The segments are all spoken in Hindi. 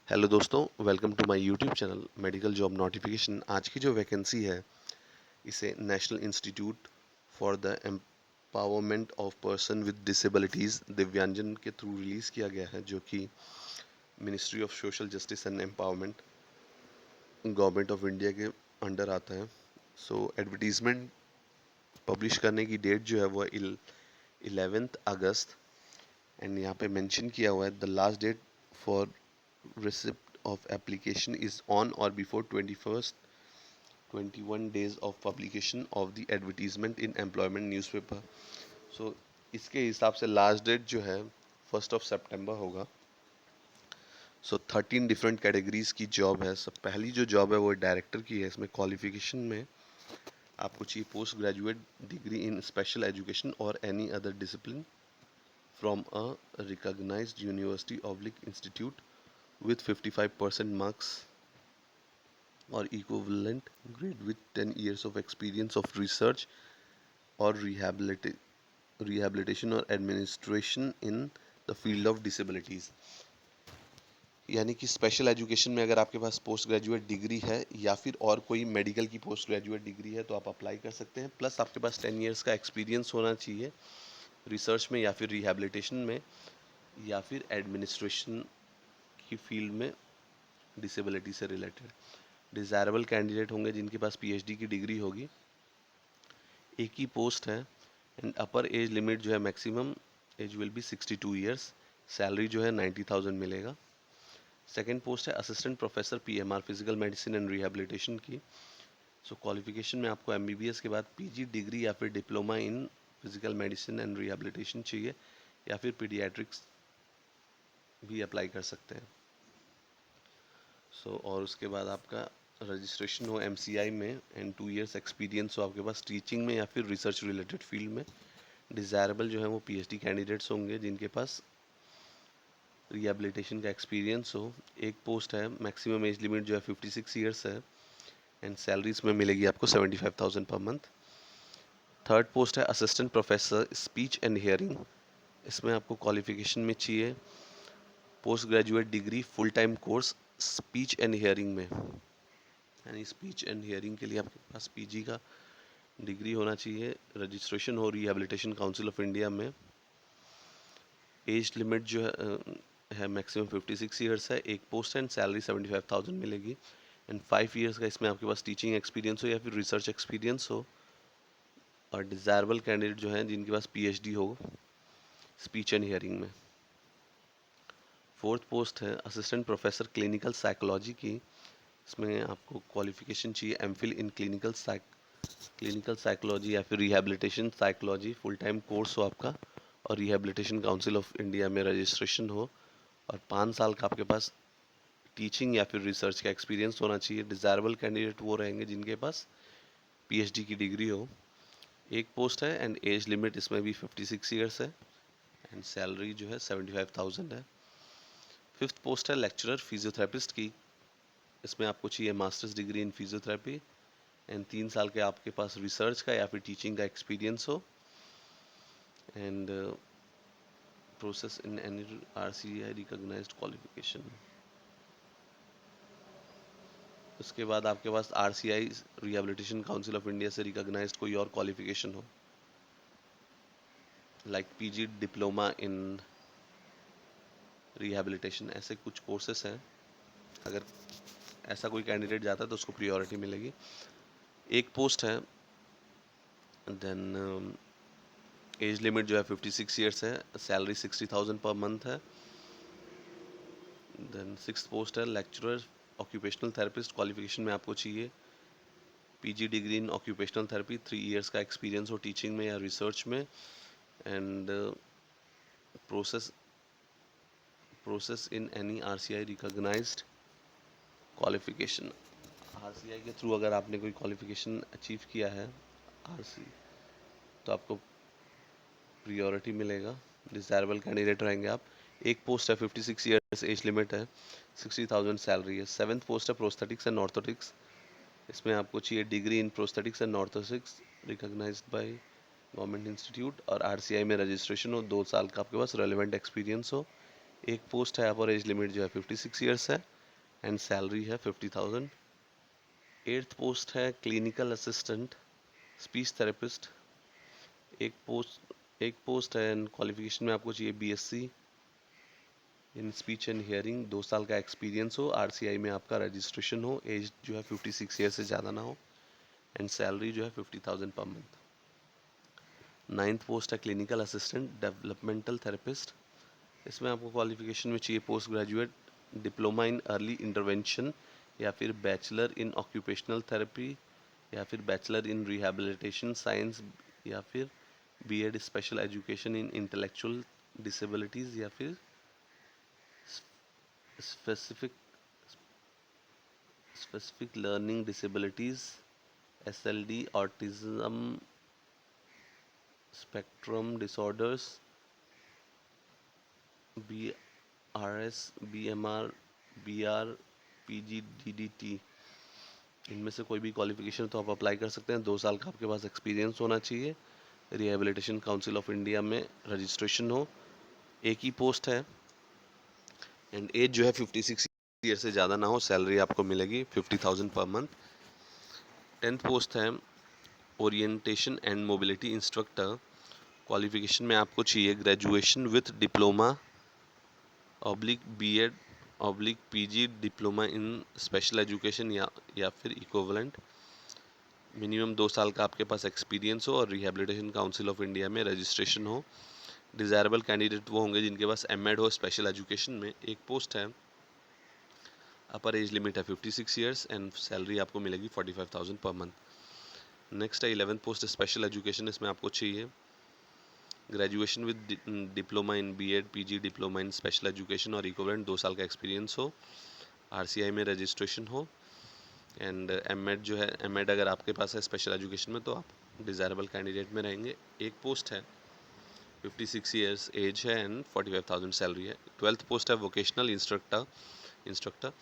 हेलो दोस्तों, welcome to my YouTube channel medical job notification. आज की जो वैकेंसी है इसे national institute for the empowerment of person with disabilities Divyangjan के थ्रू रिलीज़ किया गया है, जो कि ministry of social justice and empowerment government of India के अंडर आता है। एडवर्टीज़मेंट पब्लिश करने की डेट जो है वो 11 अगस्त, एंड यहाँ पे मेंशन किया हुआ है the last date for receipt of application is on or before 21 days of publication of the advertisement in employment newspaper. So इसके हिसाब से लास्ट डेट जो है 1 होगा। 13 डिफरेंट कैटेगरीज की जॉब है। सब पहली जो जॉब है वो डायरेक्टर की है। इसमें क्वालिफिकेशन में आपको चाहिए post graduate degree in special education और any other discipline from a recognised university oblique institute with 55% marks or equivalent grade with 10 years of experience of research or rehabilitation or administration in the field of disabilities। यानी कि स्पेशल एजुकेशन में अगर आपके पास पोस्ट ग्रेजुएट डिग्री है या फिर और कोई मेडिकल की पोस्ट ग्रेजुएट डिग्री है तो आप अप्लाई कर सकते हैं। प्लस आपके पास 10 इयर्स का एक्सपीरियंस होना चाहिए रिसर्च में या फिर रिहैबिलिटेशन में या फिर एडमिनिस्ट्रेशन की फील्ड में डिसेबिलिटी से रिलेटेड। डिज़ायरेबल कैंडिडेट होंगे जिनके पास पीएचडी की डिग्री होगी। एक ही पोस्ट है एंड अपर एज लिमिट जो है maximum age will be 62 years. Salary जो है 90,000 मिलेगा। सेकेंड पोस्ट है assistant professor PMR physical medicine and rehabilitation की। क्वालिफिकेशन में आपको एमबीबीएस के बाद पीजी डिग्री या फिर diploma in physical medicine and rehabilitation चाहिए या फिर पीडियाट्रिक्स भी अप्लाई कर सकते हैं। और उसके बाद आपका रजिस्ट्रेशन हो एमसीआई में एंड 2 इयर्स एक्सपीरियंस हो आपके पास टीचिंग में या फिर रिसर्च रिलेटेड फील्ड में। डिज़ायरेबल जो है वो पीएचडी कैंडिडेट्स होंगे जिनके पास रिहैबिलिटेशन का एक्सपीरियंस हो। एक पोस्ट है, मैक्सिमम एज लिमिट जो है 56 ईयर्स है एंड सैलरी इसमें मिलेगी आपको 75,000 पर मंथ। थर्ड पोस्ट है assistant professor speech and hearing. इसमें आपको क्वालिफिकेशन में चाहिए post graduate degree full time course speech and hearing में, यानी स्पीच एंड हियरिंग के लिए आपके पास पीजी का डिग्री होना चाहिए। रजिस्ट्रेशन हो रिहैबिलिटेशन काउंसिल ऑफ इंडिया में। एज लिमिट जो है मैक्सिमम 56 ईयर्स है। एक पोस्ट एंड सैलरी 75,000 मिलेगी एंड 5 ईयर्स का इसमें आपके पास टीचिंग एक्सपीरियंस हो या फिर रिसर्च एक्सपीरियंस हो। और डिज़ायरेबल कैंडिडेट जो हैं जिनके पास पीएचडी हो स्पीच एंड हियरिंग में। फोर्थ पोस्ट है असिस्टेंट प्रोफेसर क्लिनिकल साइकोलॉजी की। इसमें आपको क्वालिफिकेशन चाहिए एमफिल इन क्लिनिकल साइकोलॉजी या फिर rehabilitation psychology. Full time course हो आपका और रिहैबिलिटेशन काउंसिल ऑफ इंडिया में रजिस्ट्रेशन हो और 5 साल का आपके पास टीचिंग या फिर रिसर्च का एक्सपीरियंस होना चाहिए। डिज़ायरेबल कैंडिडेट वो रहेंगे जिनके पास पीएचडी की डिग्री हो। एक पोस्ट है एंड एज लिमिट इसमें भी 56 ईयर्स है एंड सैलरी जो है 75,000 है। फिफ्थ पोस्ट है लेक्चरर फिजियोथेरेपिस्ट की। इसमें आपको चाहिए masters degree in physiotherapy and 3 साल के आपके पास रिसर्च का या फिर टीचिंग का एक्सपीरियंस हो and process in any RCI recognised qualification. उसके बाद आपके पास RCI rehabilitation council of India से रिकॉग्नाइज्ड कोई और क्वालिफिकेशन हो, like PG diploma in rehabilitation. ऐसे कुछ कोर्सेस हैं, अगर ऐसा कोई कैंडिडेट जाता है तो उसको प्रियोरिटी मिलेगी। एक पोस्ट है देन एज लिमिट जो है 56 ईयर्स है, सैलरी 60,000 पर मंथ है। देन सिक्स पोस्ट है लेक्चरर ऑक्यूपेशनल थेरेपिस्ट। क्वालिफिकेशन में आपको चाहिए PG degree in occupational therapy, 3 years का एक्सपीरियंस हो टीचिंग में या रिसर्च में and process in any RCI recognised qualification. RCI के थ्रू अगर आपने कोई क्वालिफिकेशन अचीव किया है आरसी तो आपको प्रियोरिटी मिलेगा। डिज़ायरेबल कैंडिडेट रहेंगे आप। एक पोस्ट है 56 ईयर्स एज लिमिट है, 60,000 सैलरी है। सेवन्थ पोस्ट है प्रोस्थेटिक्स एंड ऑर्थोटिक्स। इसमें आपको चाहिए degree in prosthetics and orthotics recognised by government institute और आरसीआई में रजिस्ट्रेशन हो। 2 साल का आपके पास रेलिवेंट एक्सपीरियंस हो। एक पोस्ट है अपर एज लिमिट जो है 56 ईयर्स है एंड सैलरी है 50,000। एट्थ पोस्ट है क्लिनिकल असिस्टेंट स्पीच थेरेपिस्ट। एक पोस्ट है एंड क्वालिफिकेशन में आपको चाहिए BSc in speech and hearing, 2 साल का एक्सपीरियंस हो, आरसीआई में आपका रजिस्ट्रेशन हो, एज जो है 56 ईयर से ज़्यादा ना हो, एंड सैलरी जो है 50,000 पर मंथ। नाइन्थ पोस्ट है क्लिनिकल असिस्टेंट डेवलपमेंटल थेरेपिस्ट। इसमें आपको क्वालिफिकेशन में चाहिए post graduate diploma in early intervention या फिर बैचलर इन ऑक्यूपेशनल थेरेपी या फिर बैचलर इन रिहैबिलिटेशन साइंस या फिर BEd special education in intellectual disabilities या फिर specific learning disabilities SLD autism spectrum disorders BRS BMR BR PGDDT, इनमें से कोई भी क्वालिफिकेशन तो आप अप्लाई कर सकते हैं। 2 साल का आपके पास एक्सपीरियंस होना चाहिए, रिहेबिलिटेशन काउंसिल ऑफ इंडिया में रजिस्ट्रेशन हो। एक ही पोस्ट है एंड एज जो है 56 ईयर से ज़्यादा ना हो, सैलरी आपको मिलेगी 50,000 पर मंथ। 10th पोस्ट है orientation and mobility instructor. Qualification में आपको चाहिए graduation with diploma BEd PG diploma in special education या फिर इक्विवेलेंट। मिनिमम 2 साल का आपके पास एक्सपीरियंस हो और रिहेबिलिटेशन काउंसिल ऑफ इंडिया में रजिस्ट्रेशन हो। डिज़ायरेबल कैंडिडेट वो होंगे जिनके पास एमएड हो स्पेशल एजुकेशन में। एक पोस्ट है, अपर एज लिमिट है 56 ईयर्स एंड सैलरी आपको मिलेगी 45,000 पर मंथ। नेक्स्ट है 11th पोस्ट स्पेशल एजुकेशन। इसमें आपको चाहिए graduation with diploma in BEd PG diploma in special education और इक्विवेलेंट, 2 साल का एक्सपीरियंस हो, आरसीआई में रजिस्ट्रेशन हो एंड एमएड जो है एमएड अगर आपके पास है स्पेशल एजुकेशन में तो आप डिज़ायरेबल कैंडिडेट में रहेंगे। एक पोस्ट है 56 ईयर्स एज है एंड 45,000 सैलरी है। 12th पोस्ट है वोकेशनल इंस्ट्रक्टर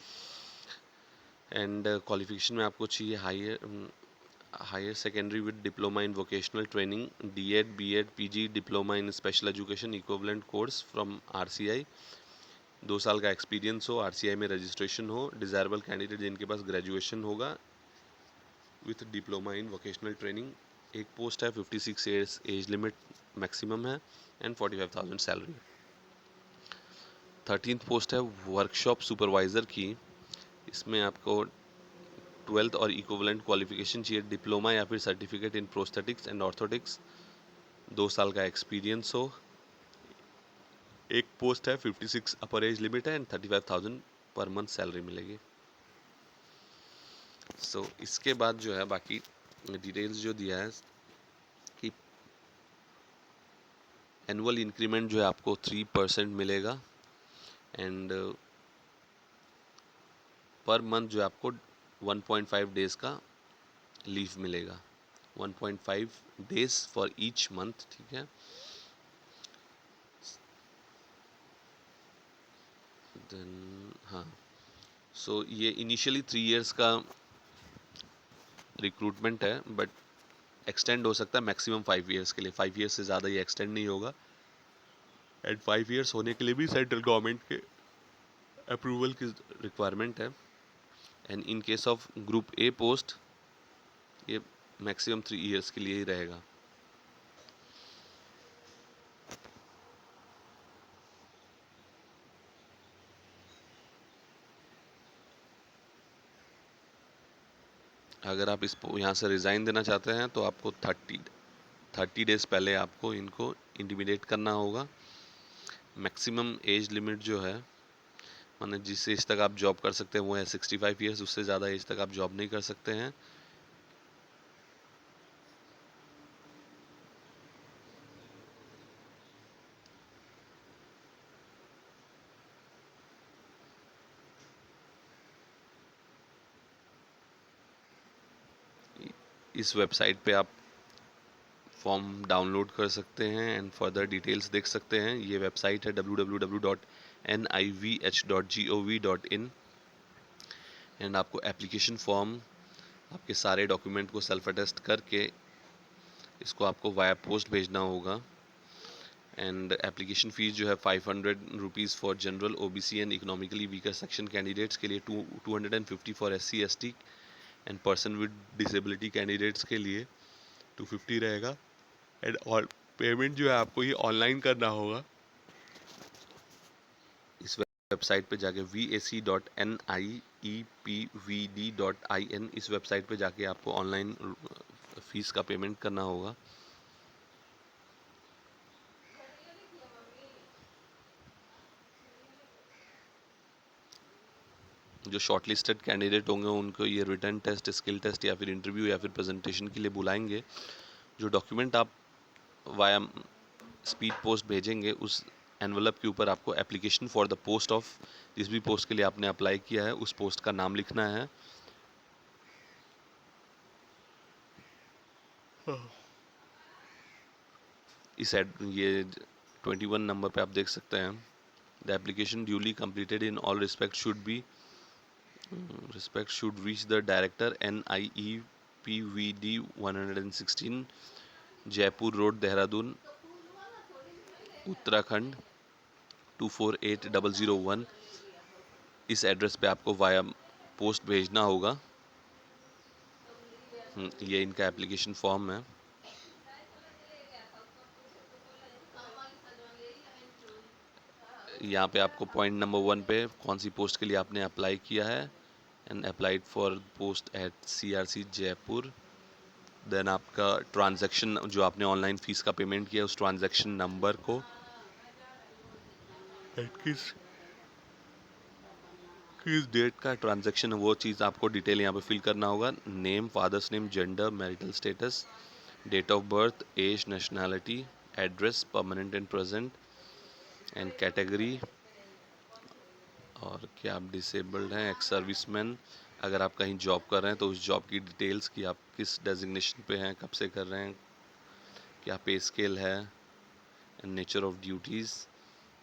एंड क्वालिफिकेशन में आपको चाहिए higher secondary with diploma in vocational training DEd BEd PG diploma in special education equivalent course from RCI, 2 साल का एक्सपीरियंस हो, आरसीआई में रजिस्ट्रेशन हो। डिज़ायरेबल कैंडिडेट जिनके पास ग्रेजुएशन होगा with diploma in vocational training. एक पोस्ट है 56 ईयर्स एज लिमिट मैक्सिमम है एंड 45,000 सैलरी। 13th पोस्ट है वर्कशॉप सुपरवाइज़र की। इसमें आपको 12th और इक्विवेलेंट क्वालिफिकेशन चाहिए, डिप्लोमा या फिर certificate in prosthetics and orthotics, 2 साल का एक्सपीरियंस हो। एक पोस्ट है 56 अपर एज लिमिट है एंड 35,000 पर मंथ सैलरी मिलेगी। इसके बाद जो है बाकी डिटेल्स जो दिया है कि एनुअल इंक्रीमेंट जो है आपको 3% मिलेगा एंड पर मंथ जो है आपको 1.5 डेज का लीव मिलेगा, 1.5 डेज फॉर ईच मंथ, ठीक है। देन हाँ, ये इनिशियली 3 इयर्स का रिक्रूटमेंट है बट एक्सटेंड हो सकता है मैक्सिमम 5 इयर्स के लिए। 5 इयर्स से ज़्यादा ये एक्सटेंड नहीं होगा एंड 5 इयर्स होने के लिए भी सेंट्रल गवर्नमेंट के अप्रूवल की रिक्वायरमेंट है and in case of group A post ये मैक्सिमम 3 इयर्स के लिए ही रहेगा। अगर आप यहाँ से रिज़ाइन देना चाहते हैं तो आपको 30 डेज पहले आपको इनको इंटीमिडेट करना होगा। मैक्सिमम एज लिमिट जो है माने जिस एज तक आप जॉब कर सकते हैं वो है 65 ईयर्स, उससे ज़्यादा एज तक आप जॉब नहीं कर सकते हैं। इस वेबसाइट पे आप फॉर्म डाउनलोड कर सकते हैं एंड फर्दर डिटेल्स देख सकते हैं। ये वेबसाइट है www.nivh.gov.in एंड आपको एप्लीकेशन फॉर्म आपके सारे डॉक्यूमेंट को सेल्फ अटेस्ट करके इसको आपको वाया पोस्ट भेजना होगा एंड एप्लीकेशन फ़ीस जो है 500 rupees for general, OBC and economically weaker section candidates के लिए, 250 for SC ST and person with disability candidates के लिए 250 रहेगा। एंड और पेमेंट जो है आपको ये ऑनलाइन करना होगा। इस वेबसाइट पे जाके vac.niepvd.in, इस वेबसाइट पे जाके आपको ऑनलाइन फीस का पेमेंट करना होगा। जो शॉर्टलिस्टेड कैंडिडेट होंगे उनको ये रिटन टेस्ट, स्किल टेस्ट या फिर इंटरव्यू या फिर प्रेजेंटेशन के लिए बुलाएंगे। जो डॉक्यूमेंट आप वाया स्पीड पोस्ट भेजेंगे, उस एनवलप के ऊपर आपको application for the post of, जिस भी पोस्ट के लिए आपने अप्लाई किया है उस पोस्ट का नाम लिखना है। ये 21 नंबर पे आप देख सकते हैं, the application duly completed in all respect should reach the director NIEPVD 116 Jaipur road, Dehradun, Uttarakhand 248001। इस एड्रेस पे आपको वाया पोस्ट भेजना होगा। ये इनका एप्लीकेशन फॉर्म है। यहाँ पे आपको पॉइंट नंबर 1 पे कौन सी पोस्ट के लिए आपने अप्लाई किया है, and applied for post at CRC Jaipur. Then आपका ट्रांजैक्शन जो आपने ऑनलाइन फीस का पेमेंट किया उस ट्रांजैक्शन नंबर को, किस किस डेट का ट्रांजैक्शन है वो चीज़ आपको डिटेल यहाँ पे फिल करना होगा। Name, father's name, gender, marital status, date of birth, age, nationality, address, permanent and present, and category, और क्या आप डिसेबल्ड हैं, एक्स सर्विसमैन। अगर आप कहीं जॉब कर रहे हैं तो उस जॉब की डिटेल्स कि आप किस डेजिग्नेशन पे हैं, कब से कर रहे हैं, क्या पे स्केल है, and nature of duties.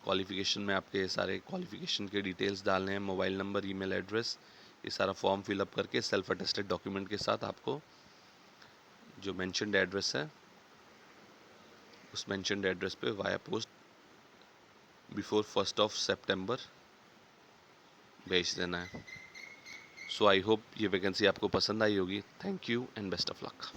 Qualification में आपके सारे क्वालिफ़िकेशन के डिटेल्स डालने हैं, मोबाइल नंबर, ईमेल एड्रेस। ये सारा फॉर्म फिलअप करके सेल्फ अटेस्टेड डॉक्यूमेंट के साथ आपको जो मेंशन्ड एड्रेस है उस मेंशन्ड एड्रेस पे वाया पोस्ट बिफोर 1 सितंबर भेज देना है। सो आई होप ये वैकेंसी आपको पसंद आई होगी। Thank you and best of luck.